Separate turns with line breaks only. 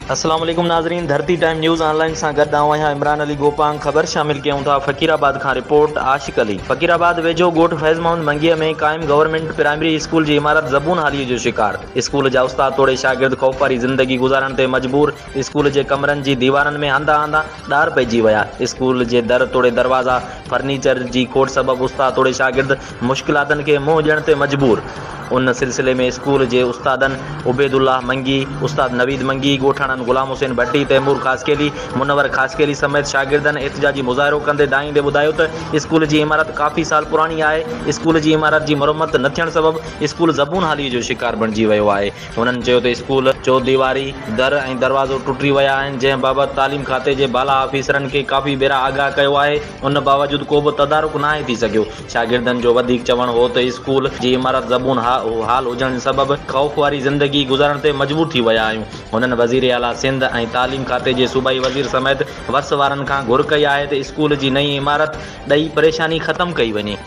अस्सलाम वालेकुम नाज़रीन, धरती टाइम न्यूज़ ऑनलाइन सां गॾु आऊं आहियां इमरान अली गोपांग। ख़बर शामिल कयूं था फ़कीराबाद खां रिपोर्ट आशिक़ अली। फ़कीराबाद वेझो ॻोठ फैज़ मोहम्मद मंगीअ में क़ाइम गवर्नमेंट प्राइमरी स्कूल जी इमारत ज़बून हालीअ जो शिकार। स्कूल जा उस्ताद तोड़े शागिर्द ख़ौफ़ वारी ज़िंदगी गुज़ारण ते मजबूर। स्कूल जे कमरनि जी दीवारनि में हंधा हंधा ॾार पइजी विया। स्कूल जे दर तोड़े दरवाज़ा, फर्नीचर जी खोट सबबि उस्ताद तोड़े शागिर्द मुश्किलातनि खे मुंहुं ॾियण ते मजबूर। उन सिलसिले में स्कूल जे उस्तादनि उबैदुल्लाह मंगी, उस्ताद नवीद मंगी, ॻोठाणनि गुलाम हुसैन भट्टी, तैमूर ख़ासकेली, मुनवर ख़ासकेली समेत शागिर्दनि एहतिजाजी मुज़ाहिरो कंदे दाईंदे ॿुधायो त स्कूल जी इमारत काफ़ी साल पुराणी आहे। स्कूल जी इमारत जी मरम्मत न थियण सबबि स्कूल ज़बून हालीअ जो शिकार बणिजी वियो आहे। हुननि चयो त स्कूल चौदीवारी, दर ऐं दरवाज़ो टुटी विया आहिनि, जंहिं बाबति तालीम खाते जे बाला ऑफिसरनि खे काफ़ी भेरा आगाह कयो आहे। उन बावजूदि को बि तदारुक नाहे थी सघियो। शागिर्दनि जो वधीक चवणु हो त स्कूल जी इमारत ज़बून हाल हुजण सबबि ख़ौफ़ वारी ज़िंदगी गुज़ारण ते मजबूर थी विया आहियूं। हुननि वज़ीर आला सिंध ऐं तालीम खाते जे सूबाई वज़ीर समेत वर्स वारनि खां घुर कई आहे त स्कूल जी नई इमारत ॾेई परेशानी ख़तमु कई वञे।